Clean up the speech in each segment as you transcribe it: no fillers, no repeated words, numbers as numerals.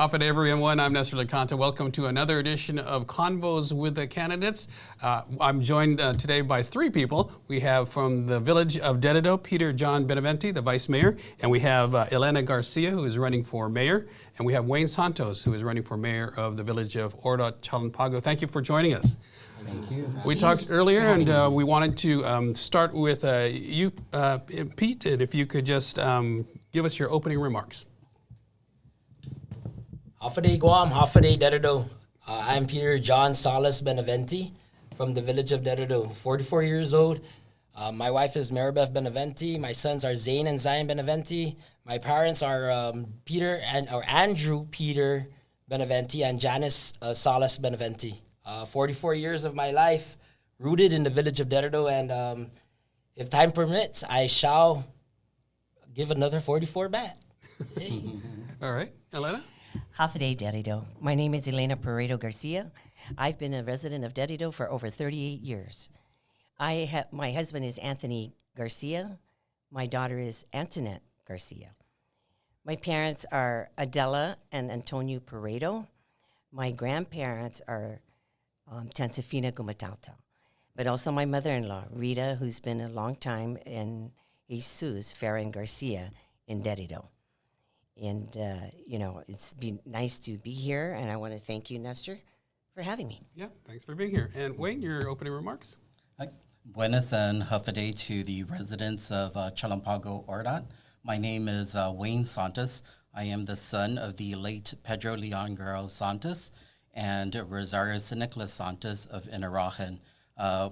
Hafa everyone. I'm Nestor LeConte. Welcome to another edition of Convos with the Candidates. I'm joined today by three people. We have from the village of Dededo, Peter John Benavente, the Vice Mayor, and we have Elena Garcia, who is running for Mayor, and we have Wayne Santos, who is running for Mayor of the village of Ordot, Chalan Pago. Thank you for joining us. Thank you. We talked earlier, and we wanted to start with you, Pete, and if you could just give us your opening remarks. Hafa Guam, Hafa Dededo. I'm Peter John Salas Benavente from the village of Dededo, 44 years old. My wife is Maribeth Benavente. My sons are Zane and Zion Benavente. My parents are Andrew Peter Benavente and Janice Salas Benavente. 44 years of my life rooted in the village of Dededo, and if time permits, I shall give another 44 back. Hey. All right, Elena? Hafa Dededo. My name is Elena Garcia. I've been a resident of Dededo for over 38 years. My husband is Anthony Garcia. My daughter is Antoinette Garcia. My parents are Adela and Antonio Paredo. My grandparents are Tansafina Gumatauta. But also my mother-in-law, Rita, who's been a long time, and Jesus Ferran Garcia in Dededo. And, it's been nice to be here, and I want to thank you, Nestor, for having me. Yeah, thanks for being here. And Wayne, your opening remarks? Buenas and hafa day to the residents of Chalan Pago-Ordot. My name is Wayne Santos. I am the son of the late Pedro Leon Guerrero Santos and Rosario Nicholas Santos of Inarajan,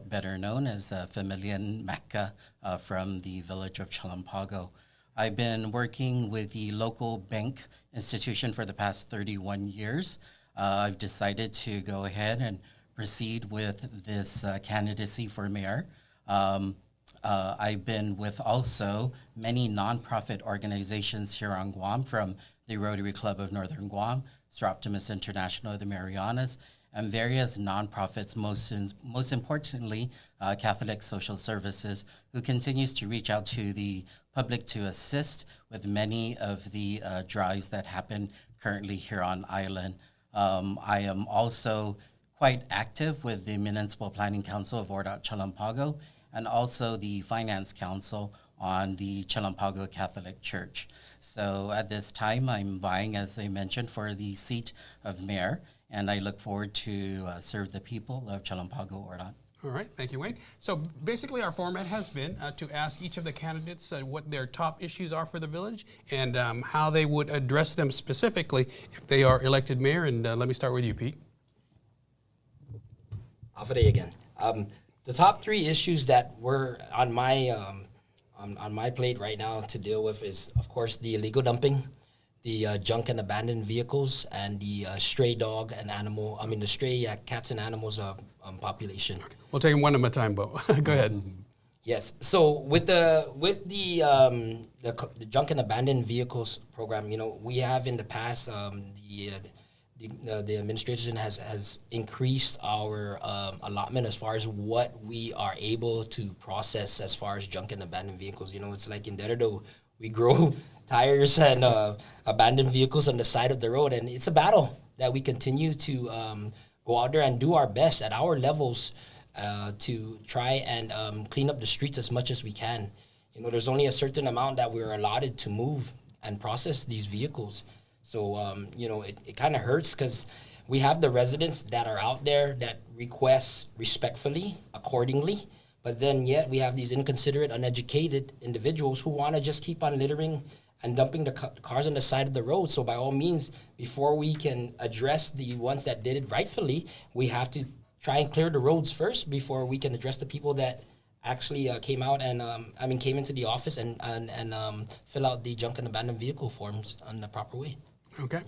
better known as Familian Mecca from the village of Chalan Pago. I've been working with the local bank institution for the past 31 years. I've decided to go ahead and proceed with this candidacy for mayor. I've been with also many nonprofit organizations here on Guam, from the Rotary Club of Northern Guam, Sir Optimus International of the Marianas, and various nonprofits, most importantly, Catholic Social Services, who continues to reach out to the public to assist with many of the drives that happen currently here on island. I am also quite active with the Municipal Planning Council of Ordot Chalan Pago and also the Finance Council on the Chalan Pago Catholic Church. So at this time, I'm vying, as I mentioned, for the seat of mayor, and I look forward to serve the people of Chalan Pago-Ordot. All right, thank you, Wayne. So basically our format has been to ask each of the candidates what their top issues are for the village and how they would address them specifically if they are elected mayor. And let me start with you, Pete. Hafa again. The top three issues that were on my plate right now to deal with is, of course, the illegal dumping, the junk and abandoned vehicles, and the stray the stray cats and animals population. Okay. We'll take them one at a time, but go ahead. Yes. So with the junk and abandoned vehicles program, we have in the past the administration has increased our allotment as far as what we are able to process as far as junk and abandoned vehicles. It's like in Dededo, we grow tires and abandoned vehicles on the side of the road, and it's a battle that we continue to go out there and do our best at our levels to try and clean up the streets as much as we can. There's only a certain amount that we're allotted to move and process these vehicles. So, it kind of hurts because we have the residents that are out there that request respectfully, accordingly, but then yet we have these inconsiderate, uneducated individuals who want to just keep on littering and dumping the cars on the side of the road. So by all means, before we can address the ones that did it rightfully, we have to try and clear the roads first before we can address the people that actually came out and came into the office and fill out the junk and abandoned vehicle forms in the proper way. Okay.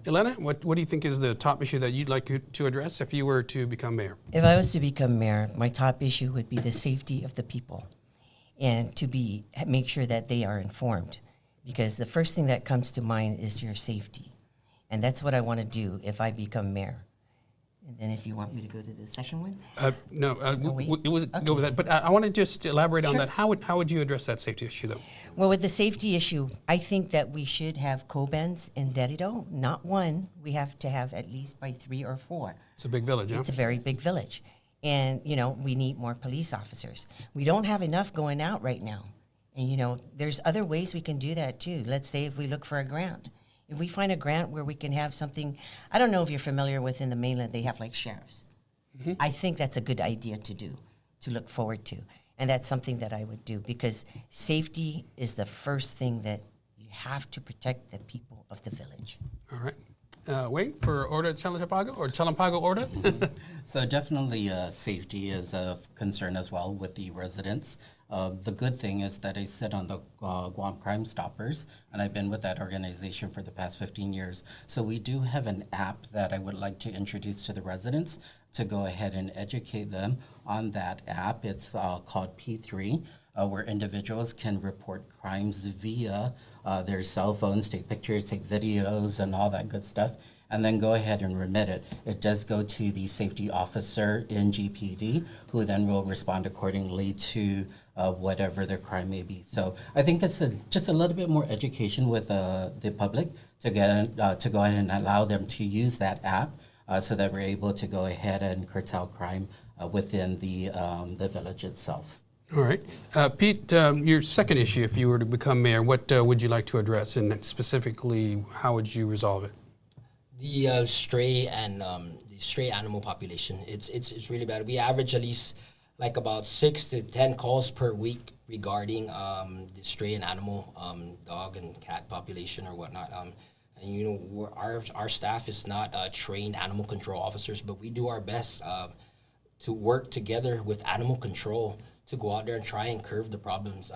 Elena, what do you think is the top issue that you'd like to address if you were to become mayor? If I was to become mayor, my top issue would be the safety of the people and to make sure that they are informed, because the first thing that comes to mind is your safety. And that's what I want to do if I become mayor. And then if you want me to go to the second one. No, wait. it was Okay. go with that. But I want to just elaborate on Sure. that. How would you address that safety issue, though? Well, with the safety issue, I think that we should have co-bans in Dededo. Not one. We have to have at least by 3 or 4. It's a big village, huh? It's a very big village. And, we need more police officers. We don't have enough going out right now. And, there's other ways we can do that, too. Let's say if we look for a grant. If we find a grant where we can have something, I don't know if you're familiar with in the mainland, they have like sheriffs. I think that's a good idea to do, to look forward to. And that's something that I would do because safety is the first thing that you have to protect the people of the village. All right. Wayne, for Ordot Chalan Pago or Chalan Pago-Ordot? So definitely safety is of concern as well with the residents. The good thing is that I sit on the Guam Crime Stoppers, and I've been with that organization for the past 15 years. So we do have an app that I would like to introduce to the residents to go ahead and educate them on that app. It's called P3, where individuals can report crimes via their cell phones, take pictures, take videos, and all that good stuff, and then go ahead and remit it. It does go to the safety officer in GPD, who then will respond accordingly to whatever their crime may be. So I think it's just a little bit more education with the public to go ahead and allow them to use that app so that we're able to go ahead and curtail crime within the village itself. All right. Pete, your second issue, if you were to become mayor, what would you like to address? And specifically, how would you resolve it? The stray and the stray animal population. It's really bad. We average at least like about 6 to 10 calls per week regarding the stray and animal dog and cat population or whatnot. And our staff is not trained animal control officers, but we do our best to work together with animal control to go out there and try and curb the problems.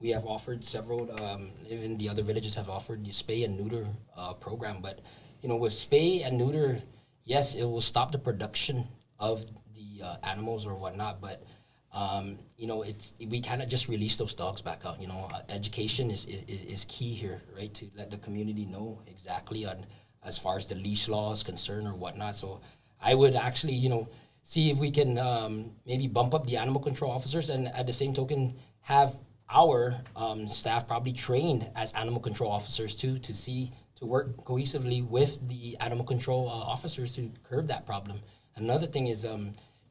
We have offered several, even the other villages have offered the spay and neuter program, but with spay and neuter, yes, it will stop the production of the animals or whatnot, but we cannot just release those dogs back out. Education is key here, right? To let the community know exactly on as far as the leash law is concerned or whatnot. So I would actually, see if we can maybe bump up the animal control officers, and at the same token have our staff probably trained as animal control officers too, to work cohesively with the animal control officers to curb that problem. Another thing is,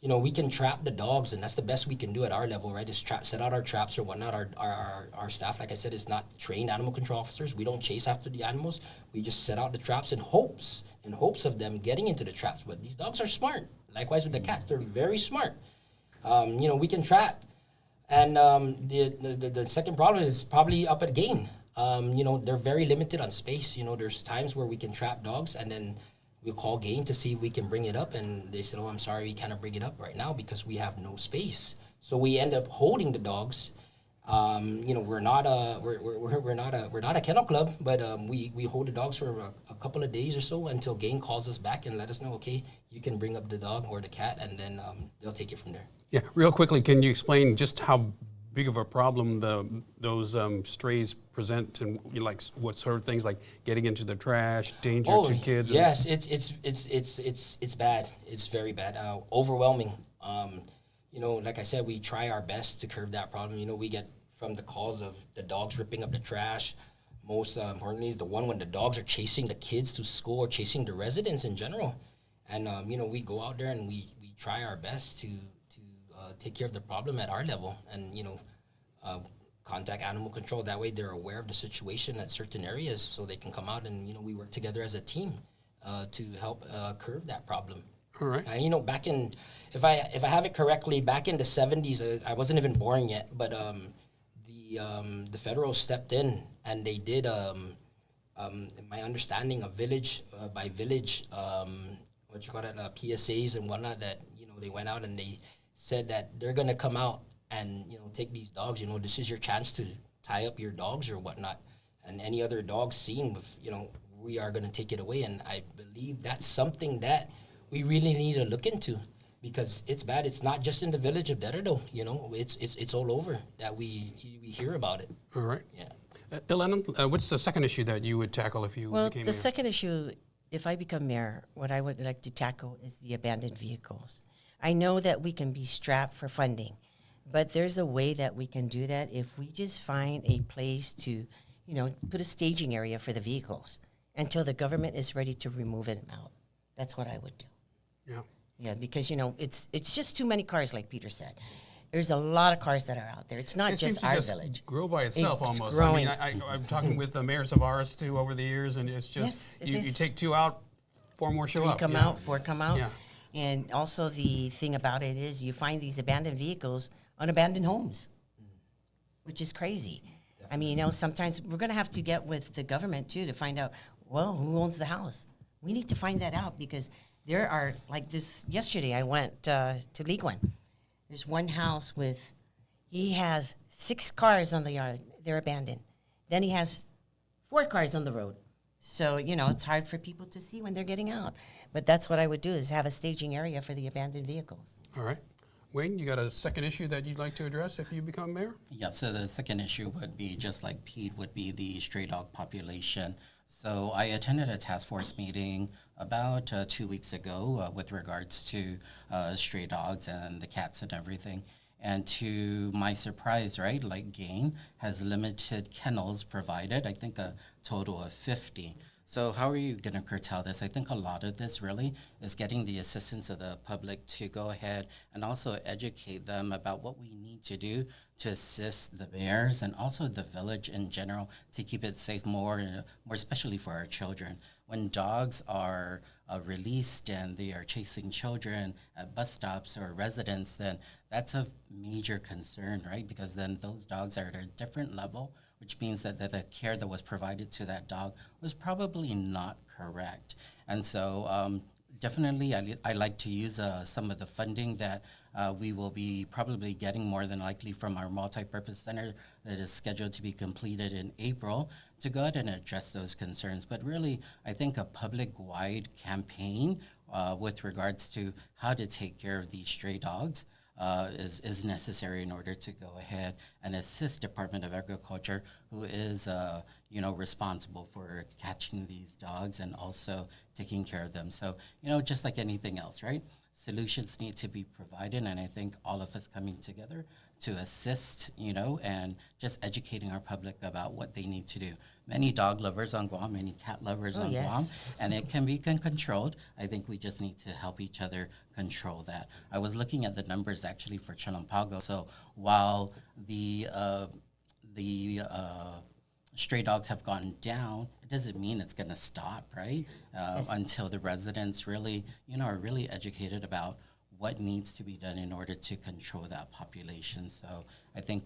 we can trap the dogs, and that's the best we can do at our level, right? Is set out our traps or whatnot. Our staff, like I said, is not trained animal control officers. We don't chase after the animals. We just set out the traps in hopes of them getting into the traps. But these dogs are smart. Likewise with the cats, they're very smart. We can trap. And the second problem is probably up at gain. They're very limited on space. There's times where we can trap dogs, and then we'll call game to see if we can bring it up, and they said, "Oh, I'm sorry, we cannot bring it up right now because we have no space." So we end up holding the dogs. We're not a kennel club, but we hold the dogs for a couple of days or so until game calls us back and let us know, okay, you can bring up the dog or the cat, and then they'll take it from there. Yeah, real quickly, can you explain just how big of a problem those strays present, and what sort of things like getting into the trash, danger to kids? Yes, it's bad. It's very bad. Overwhelming. Like I said, we try our best to curb that problem. We get from the calls of the dogs ripping up the trash. Most importantly is the one when the dogs are chasing the kids to school or chasing the residents in general. And, we go out there and we try our best to take care of the problem at our level and, contact animal control. That way they're aware of the situation at certain areas so they can come out and, we work together as a team to help curb that problem. All right. Back in, if I have it correctly, back in the 70s, I wasn't even born yet, but the federal stepped in and they did, my understanding of village by village, PSAs and whatnot, that they went out and they said that they're gonna come out and take these dogs. This is your chance to tie up your dogs or whatnot, and any other dogs seen with we are gonna take it away. And I believe that's something that we really need to look into, because it's bad. It's not just in the village of Dededo, it's all over that we hear about it. All right. Yeah. Elena, what's the second issue that you would tackle if you Well, became the mayor? second issue if I become mayor, what I would like to tackle is the abandoned vehicles. I know that we can be strapped for funding, but there's a way that we can do that if we just find a place to, put a staging area for the vehicles until the government is ready to remove them out. That's what I would do. Yeah. Yeah, because, it's just too many cars, like Peter said. There's a lot of cars that are out there. It's not It seems just to our just village. grow by itself It's almost. growing. I mean, I'm talking with the mayors of ours too over the years, and it's just Yes, it you is. take 2 out, 4 more show 3 up. come Yeah. out, 4 come out. Yeah. And also the thing about it is you find these abandoned vehicles on abandoned homes, which is crazy. I mean, sometimes we're going to have to get with the government too to find out, well, who owns the house? We need to find that out because there are, like this, yesterday I went to League One. There's one house he has 6 cars on the yard. They're abandoned. Then he has 4 cars on the road. So, it's hard for people to see when they're getting out. But that's what I would do is have a staging area for the abandoned vehicles. All right. Wayne, you got a second issue that you'd like to address if you become mayor? Yeah, so the second issue would be, just like Pete, would be the stray dog population. So I attended a task force meeting about 2 weeks ago with regards to stray dogs and the cats and everything. And to my surprise, right, like Gain has limited kennels provided, I think a total of 50. So how are you going to curtail this? I think a lot of this really is getting the assistance of the public to go ahead and also educate them about what we need to do to assist the mayors and also the village in general to keep it safe more especially for our children. When dogs are released and they are chasing children at bus stops or residents, then that's a major concern, right? Because then those dogs are at a different level, which means that the care that was provided to that dog was probably not correct. And so definitely I like to use some of the funding that we will be probably getting more than likely from our multi-purpose center that is scheduled to be completed in April to go ahead and address those concerns. But really, I think a public-wide campaign with regards to how to take care of these stray dogs is necessary in order to go ahead and assist Department of Agriculture, who is responsible for catching these dogs and also taking care of them. So just like anything else, right? Solutions need to be provided, and I think all of us coming together to assist, and just educating our public about what they need to do. Many dog lovers on Guam, many cat lovers on Guam, and it can be controlled. I think we just need to help each other control that. I was looking at the numbers actually for Chalan Pago. So while the stray dogs have gone down, it doesn't mean it's going to stop, right? Until the residents really, are really educated about what needs to be done in order to control that population. So I think,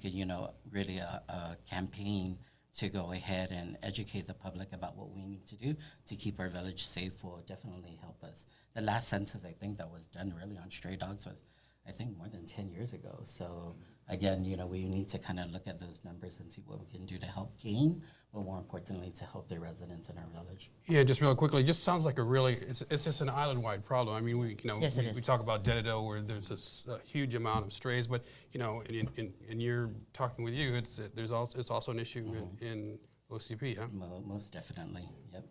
really a campaign to go ahead and educate the public about what we need to do to keep our village safe will definitely help us. The last census I think that was done really on stray dogs was, I think, more than 10 years ago. So again, we need to kind of look at those numbers and see what we can do to help Gain, but more importantly, to help the residents in our village. Yeah, just real quickly, it just sounds like it's just an island-wide problem. I mean, we talk about Dededo where there's this huge amount of strays, but in your talking with you, it's also an issue in OCP, huh? Most definitely, yep.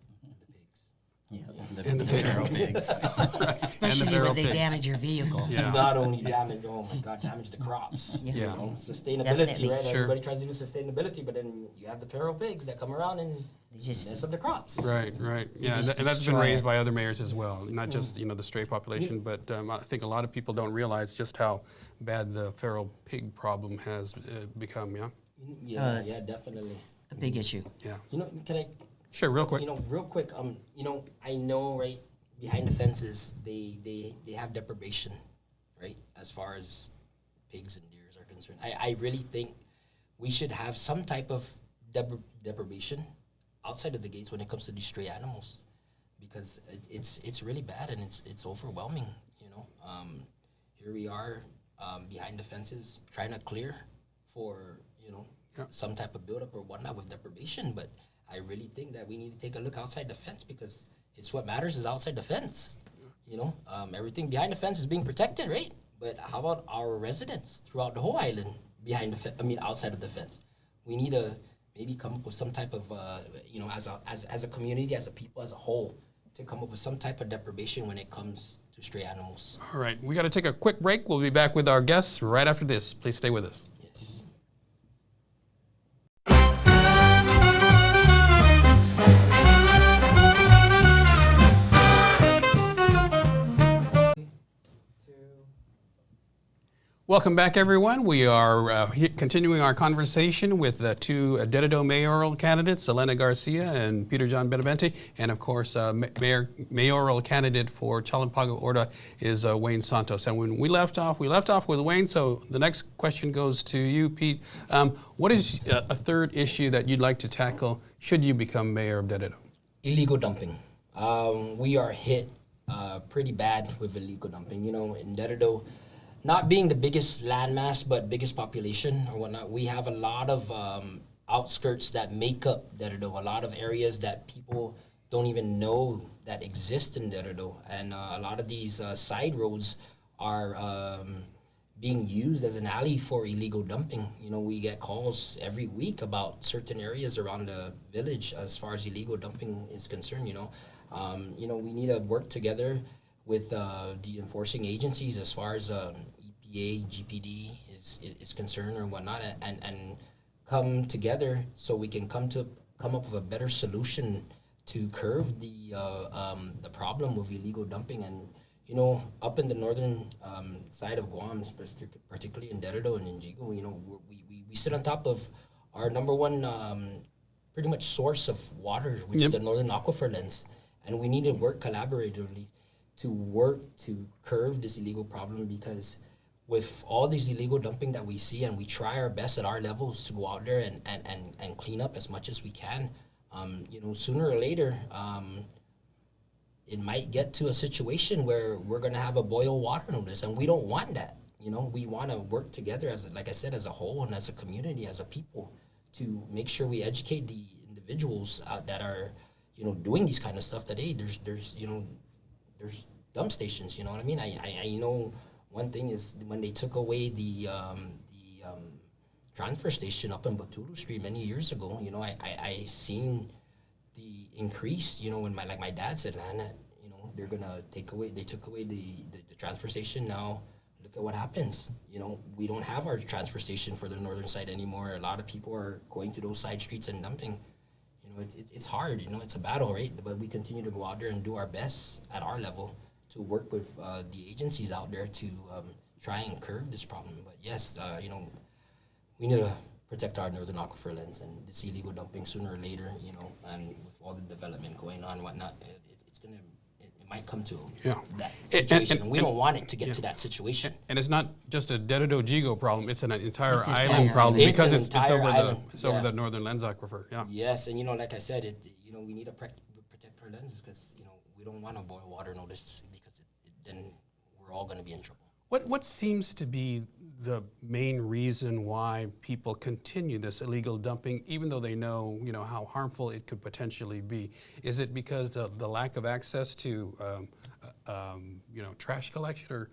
Yeah, And the feral pigs. Especially when they damage your vehicle. Yeah. Not only damage the crops. Yeah. Sustainability, Definitely. right? Sure. Everybody tries to do sustainability, but then you have the feral pigs that come around and just mess up the crops. Right. Yeah, and just that's been destroy raised it. by other mayors as well, not just the stray population, but I think a lot of people don't realize just how bad the feral pig problem has become. Yeah. Yeah, it's- definitely. a big issue. Yeah. Can I? Sure. Real quick. Real quick. I know, right, behind the fences, they have deprivation, right, as far as pigs and deers are concerned. I really think we should have some type of deprivation outside of the gates when it comes to these stray animals, because it's really bad and it's overwhelming. Here we are behind the fences trying to clear for some type of buildup or whatnot with deprivation, but I really think that we need to take a look outside the fence, because it's what matters is outside the fence. Everything behind the fence is being protected, right? But how about our residents throughout the whole island outside of the fence? We need to maybe come up with some type of, as a community, as a people, as a whole, to come up with some type of deprivation when it comes to stray animals. All right, we got to take a quick break. We'll be back with our guests right after this. Please stay with us. Yes. Welcome back, everyone. We are continuing our conversation with the two Dededo mayoral candidates, Elena Garcia and Peter John Benavente, and of course, mayoral candidate for Chalan Pago-Ordot is Wayne Santos. And when we left off with Wayne. So the next question goes to you, Pete. What is a third issue that you'd like to tackle should you become mayor of Dededo? Illegal dumping. We are hit pretty bad with illegal dumping. You know, in Dededo, not being the biggest landmass, but biggest population or whatnot, we have a lot of outskirts that make up Dededo, a lot of areas that people don't even know that exist in Dededo. And a lot of these side roads are being used as an alley for illegal dumping. You know, we get calls every week about certain areas around the village as far as illegal dumping is concerned, you know. We need to work together with the enforcing agencies as far as EPA, GPD is concerned or whatnot, and come together so we can come up with a better solution to curb the problem of illegal dumping. And you know, up in the northern side of Guam, particularly in Dededo and in Jigo, you know, we sit on top of our number one pretty much source of water, which is the northern aquifer lens, and we need to work collaboratively to work to curb this illegal problem, because with all these illegal dumping that we see, and we try our best at our levels to go out there and clean up as much as we can, you know, sooner or later, it might get to a situation where we're going to have a boil water notice, and we don't want that. You know, we want to work together as, like I said, as a whole and as a community, as a people, to make sure we educate the individuals that are, you know, doing these kind of stuff today. There's dump stations, you know what I mean? I know one thing is when they took away the transfer station up in Batulu Street many years ago, you know, I seen the increase, you know, when my dad said, Lana, you know, they took away the transfer station. Now look at what happens. You know, we don't have our transfer station for the northern side anymore. A lot of people are going to those side streets and dumping. You know, it's hard, you know, it's a battle, right? But we continue to go out there and do our best at our level to work with the agencies out there to try and curb this problem. But yes, you know, we need to protect our northern aquifer lens, and this illegal dumping sooner or later, you know, and with all the development going on and whatnot, it might come to that situation, and we don't want it to get to that situation. And it's not just a Dededo Jigo problem; it's an entire It's island entire problem, island. because It's it's an over entire the island, over the northern lens aquifer. Yeah. Yes, and you know, like I said, you know, we need to protect our lenses, because you know we don't want to boil water notice, because then we're all going to be in trouble. What seems to be the main reason why people continue this illegal dumping, even though they know, you know, how harmful it could potentially be? Is it because of the lack of access to, you know, trash collection, or?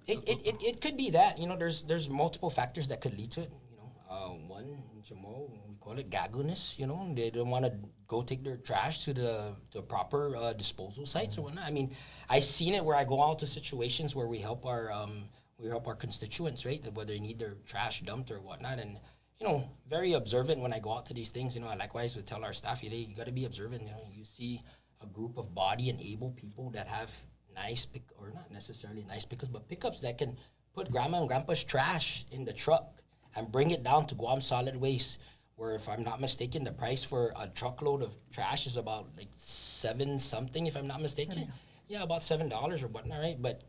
It could be that, you know, there's multiple factors that could lead to it. You know, one, Jamo, we call it gagooness. You know, they don't want to go take their trash to the proper disposal sites or whatnot. I mean, I seen it where I go out to situations where we help our constituents, right? Whether they need their trash dumped or whatnot, and you know, very observant when I go out to these things. You know, I likewise would tell our staff, you got to be observant. You know, you see a group of body and able people that have or not necessarily nice pickups, but pickups that can put grandma and grandpa's trash in the truck and bring it down to Guam Solid Waste, where, if I'm not mistaken, the price for a truckload of trash is about like $7 something, if I'm not mistaken. Yeah, about $7 or whatnot, right? But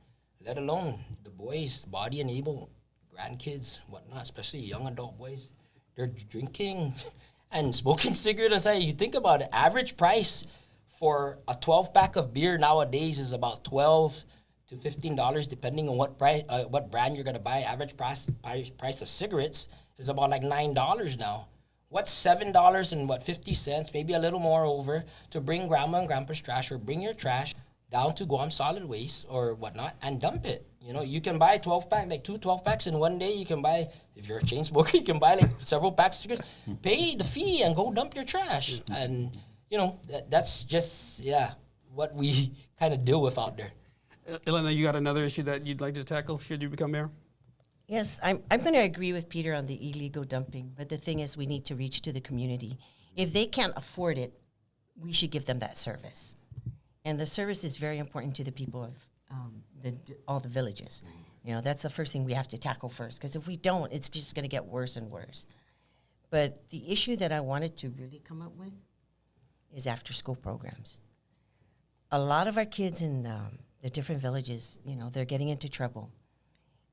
let alone the boys, body and able, grandkids, whatnot, especially young adult boys, they're drinking and smoking cigarettes. You think about it, average price for a 12-pack of beer nowadays is about $12 to $15, depending on what brand you're gonna buy. Average price of cigarettes is about like $9 now. What's $7 and 50 cents, maybe a little more over, to bring grandma and grandpa's trash, or bring your trash down to Guam Solid Waste or whatnot and dump it. You know, you can buy 12-pack, like 2 12-packs in one day. You can buy, if you're a chain smoker, you can buy like several packs of cigarettes. Pay the fee and go dump your trash. And you know, that's just what we kind of deal with out there. Elena, you got another issue that you'd like to tackle should you become mayor? Yes, I'm going to agree with Peter on the illegal dumping, but the thing is we need to reach to the community. If they can't afford it, we should give them that service. And the service is very important to the people of all the villages. You know, that's the first thing we have to tackle first, because if we don't, it's just going to get worse and worse. But the issue that I wanted to really come up with is after-school programs. A lot of our kids in the different villages, you know, they're getting into trouble.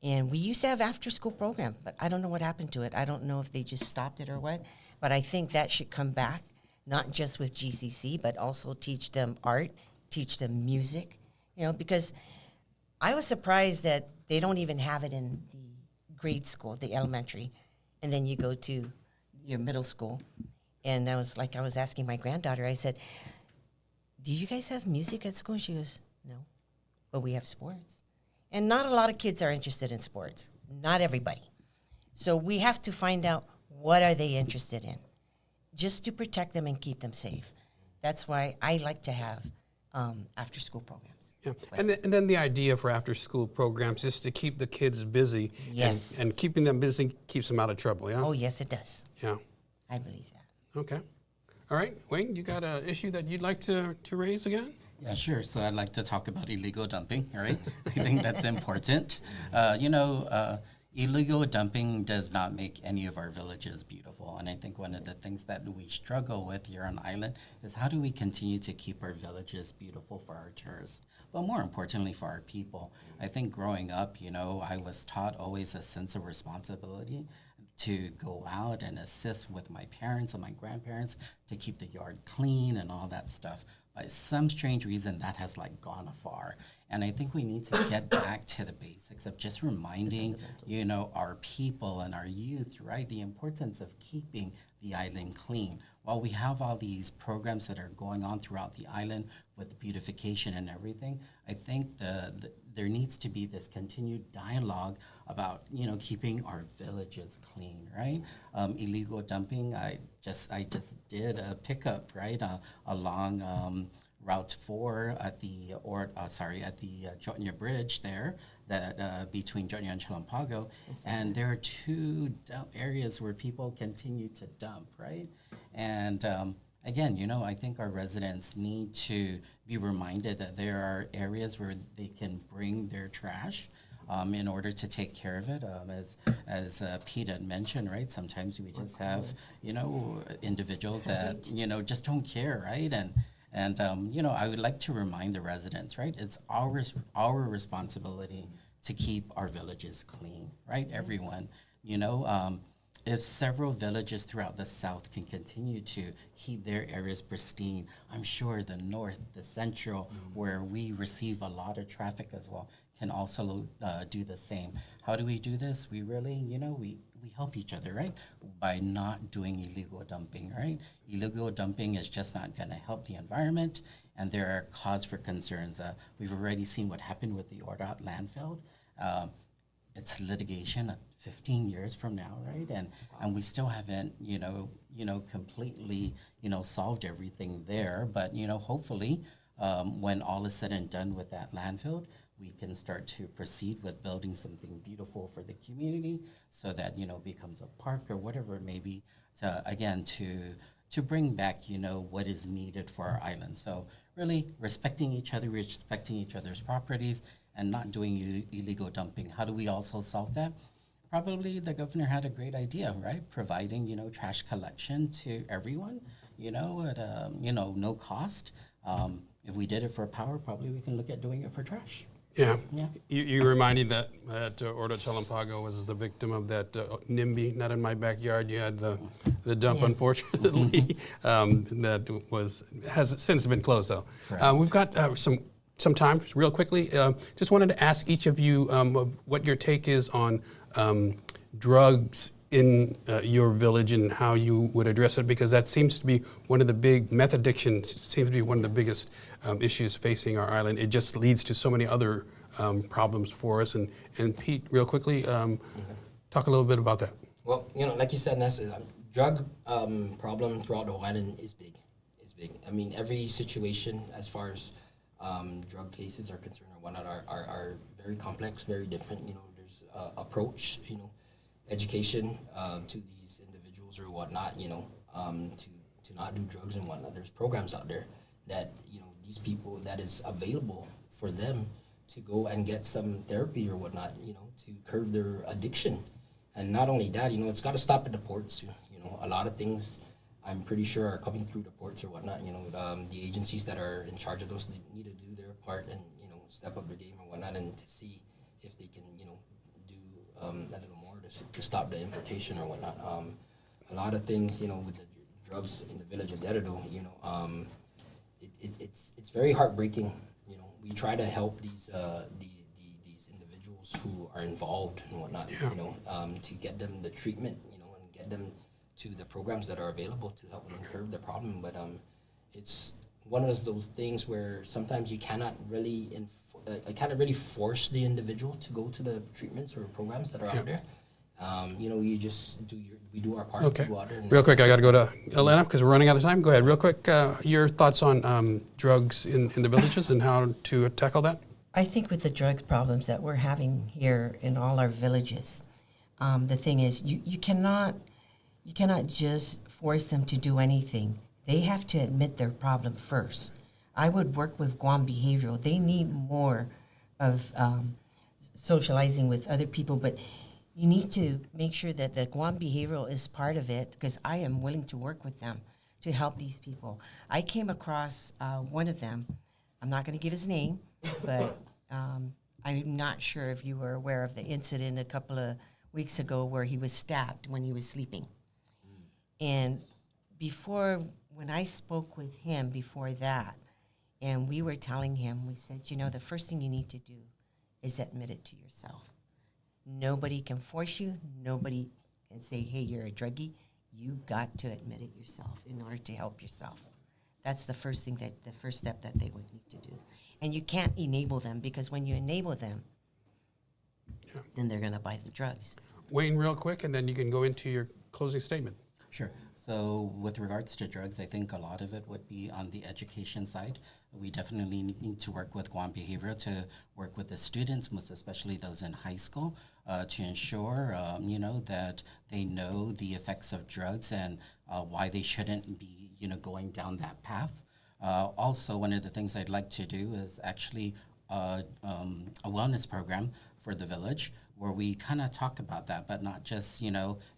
And we used to have after-school program, but I don't know what happened to it. I don't know if they just stopped it or what. But I think that should come back, not just with GCC, but also teach them art, teach them music, you know, because I was surprised that they don't even have it in the grade school, the elementary, and then you go to your middle school. And I was asking my granddaughter, I said, do you guys have music at school? And she goes, no, but we have sports. And not a lot of kids are interested in sports, not everybody. So we have to find out what are they interested in, just to protect them and keep them safe. That's why I like to have after-school programs. Yeah. And then the idea for after-school programs is to keep the kids busy. Yes. And keeping them busy keeps them out of trouble, yeah? Oh, yes, it does. Yeah. I believe that. Okay. All right, Wayne, you got an issue that you'd like to raise again? Yeah, sure. So I'd like to talk about illegal dumping, all right? I think that's important. Illegal dumping does not make any of our villages beautiful. And I think one of the things that we struggle with here on island is how do we continue to keep our villages beautiful for our tourists, but more importantly for our people. I think growing up, you know, I was taught always a sense of responsibility to go out and assist with my parents and my grandparents to keep the yard clean and all that stuff. By some strange reason, that has like gone afar. And I think we need to get back to the basics of just reminding, you know, our people and our youth, right, the importance of keeping the island clean. While we have all these programs that are going on throughout the island with beautification and everything, I think there needs to be this continued dialogue about, you know, keeping our villages clean, right? Illegal dumping, I just did a pickup, right, along Route 4 at the Jotnya Bridge there, that between Jotnya and Chalan Pago, and there are two dump areas where people continue to dump, right? And again, you know, I think our residents need to be reminded that there are areas where they can bring their trash in order to take care of it. As Pete had mentioned, right, sometimes we just have, you know, individuals that, you know, just don't care, right? And you know, I would like to remind the residents, right, it's our responsibility to keep our villages clean, right? Everyone, you know, if several villages throughout the South can continue to keep their areas pristine, I'm sure the North, the Central, where we receive a lot of traffic as well, can also do the same. How do we do this? We really, you know, we help each other, right? By not doing illegal dumping, right? Illegal dumping is just not going to help the environment, and there are cause for concerns. We've already seen what happened with the Ordot landfill. It's litigation 15 years from now, right? And we still haven't, you know, completely, you know, solved everything there. But, you know, hopefully, when all is said and done with that landfill, we can start to proceed with building something beautiful for the community so that, you know, becomes a park or whatever it may be, to bring back, you know, what is needed for our island. So really respecting each other, respecting each other's properties, and not doing illegal dumping. How do we also solve that? Probably the governor had a great idea, right? Providing, you know, trash collection to everyone, you know, at, you know, no cost. If we did it for power, probably we can look at doing it for trash. Yeah. Yeah. You reminded that Ordot Chalan Pago was the victim of that NIMBY, not in my backyard. You had the dump, unfortunately, that has since been closed, though. We've got some time, real quickly. Just wanted to ask each of you what your take is on drugs in your village and how you would address it, because that seems to be one of the big, meth addiction seems to be one of the biggest issues facing our island. It just leads to so many other problems for us. And Pete, real quickly, talk a little bit about that. Well, you know, like you said, Ness, drug problem throughout the whole island is big. It's big. I mean, every situation as far as drug cases are concerned or whatnot are very complex, very different. There's approach, education to these individuals or whatnot, to not do drugs and whatnot. There's programs out there that, these people, that is available for them to go and get some therapy or whatnot, to curb their addiction. And not only that, it's got to stop at the ports. A lot of things I'm pretty sure are coming through the ports or whatnot. The agencies that are in charge of those, they need to do their part and, step up their game or whatnot, and to see if they can, do a little more to stop the importation or whatnot. A lot of things, with the drugs in the village of Dededo, it's very heartbreaking. We try to help these individuals who are involved and whatnot, to get them the treatment, and get them to the programs that are available to help them curb the problem. But it's one of those things where sometimes you cannot really force the individual to go to the treatments or programs that are out there. You just we do our part to go out there. And real quick, I got to go to Elena because we're running out of time. Go ahead, real quick. Your thoughts on drugs in the villages and how to tackle that? I think with the drugs problems that we're having here in all our villages, the thing is you cannot just force them to do anything. They have to admit their problem first. I would work with Guam Behavioral. They need more of socializing with other people, but you need to make sure that the Guam Behavioral is part of it, because I am willing to work with them to help these people. I came across one of them. I'm not going to give his name, but I'm not sure if you were aware of the incident a couple of weeks ago where he was stabbed when he was sleeping. And when I spoke with him before that, and we were telling him, we said, the first thing you need to do is admit it to yourself. Nobody can force you. Nobody can say, hey, you're a druggie. You got to admit it yourself in order to help yourself. That's the first step that they would need to do. And you can't enable them, because when you enable them, then they're going to buy the drugs. Wayne, real quick, and then you can go into your closing statement. Sure. So with regards to drugs, I think a lot of it would be on the education side. We definitely need to work with Guam Behavioral to work with the students, most especially those in high school, to ensure, that they know the effects of drugs and why they shouldn't be, going down that path. Also, one of the things I'd like to do is actually a wellness program for the village where we kind of talk about that, but not just,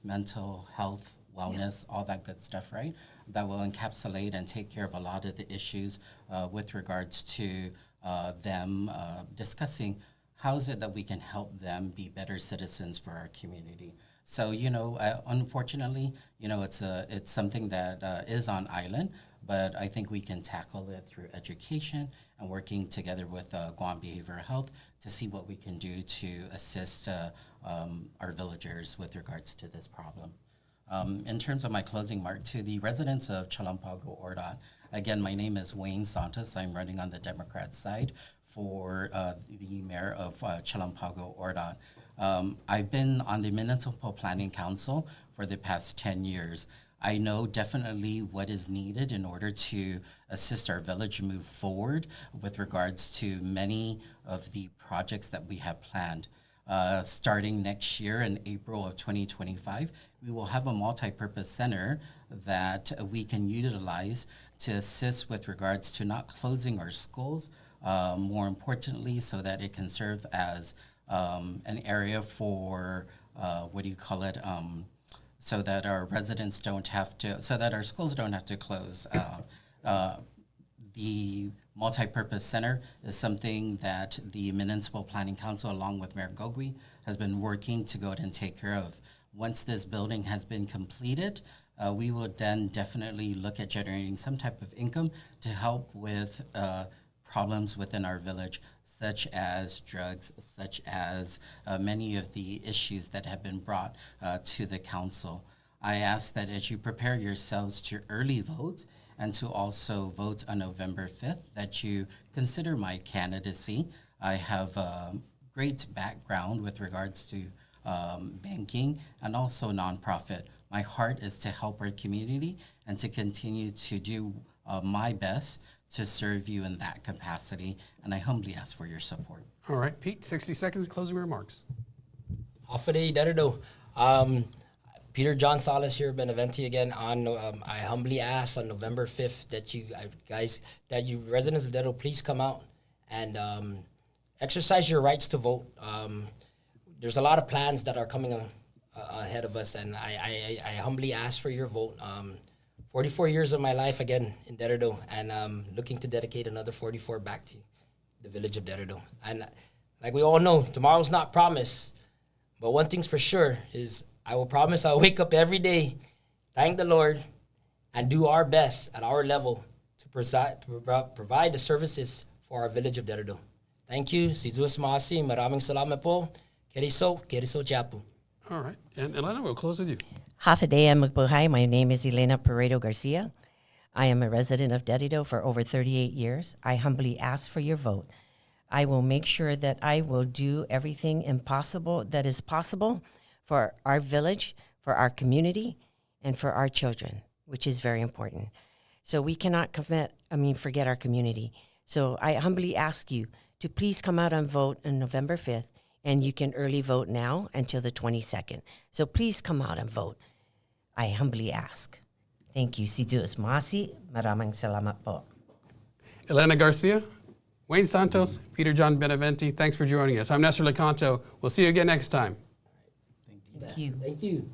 mental health, wellness, all that good stuff, right? That will encapsulate and take care of a lot of the issues with regards to them discussing how is it that we can help them be better citizens for our community. So, unfortunately, it's something that is on island, but I think we can tackle it through education and working together with Guam Behavioral Health to see what we can do to assist our villagers with regards to this problem. In terms of my closing mark, to the residents of Chalan Pago-Ordot, again, my name is Wayne Santos. I'm running on the Democrat side for the mayor of Chalan Pago-Ordot. I've been on the Municipal Planning Council for the past 10 years. I know definitely what is needed in order to assist our village move forward with regards to many of the projects that we have planned. Starting next year in April of 2025, we will have a multi-purpose center that we can utilize to assist with regards to not closing our schools, more importantly, so that it can serve as an area for, so that our residents don't have to, so that our schools don't have to close. The multi-purpose center is something that the Municipal Planning Council, along with Mayor Gogui, has been working to go ahead and take care of. Once this building has been completed, we will then definitely look at generating some type of income to help with problems within our village, such as drugs, such as many of the issues that have been brought to the council. I ask that as you prepare yourselves to early vote and to also vote on November 5th, that you consider my candidacy. I have a great background with regards to banking and also nonprofit. My heart is to help our community and to continue to do my best to serve you in that capacity, and I humbly ask for your support. All right, Pete, 60 seconds, closing remarks. Hafade Dededo. Peter John Salas here, Benavente again. I humbly ask on November 5th that you guys, that you residents of Dededo, please come out and exercise your rights to vote. There's a lot of plans that are coming ahead of us, and I humbly ask for your vote. 44 years of my life again in Dededo, and looking to dedicate another 44 back to the village of Dededo. And like we all know, tomorrow's not promised, but one thing's for sure is I will promise I'll wake up every day, thank the Lord, and do our best at our level to provide the services for our village of Dededo. Thank you. Si Zeus Maasi, maraming salamat po. Keriso Chapu. All right, and Elena, we'll close with you. Hafadea Magbuhay. My name is Elena Paredo Garcia. I am a resident of Dededo for over 38 years. I humbly ask for your vote. I will make sure that I will do everything that is possible for our village, for our community, and for our children, which is very important. So we cannot forget our community. So I humbly ask you to please come out and vote on November 5th, and you can early vote now until the 22nd. So please come out and vote. I humbly ask. Thank you. Si Diyos Masi, maraming salamat po. Elena Garcia, Wayne Santos, Peter John Benavente, thanks for joining us. I'm Nestor Lecanto. We'll see you again next time. Thank you. Thank you.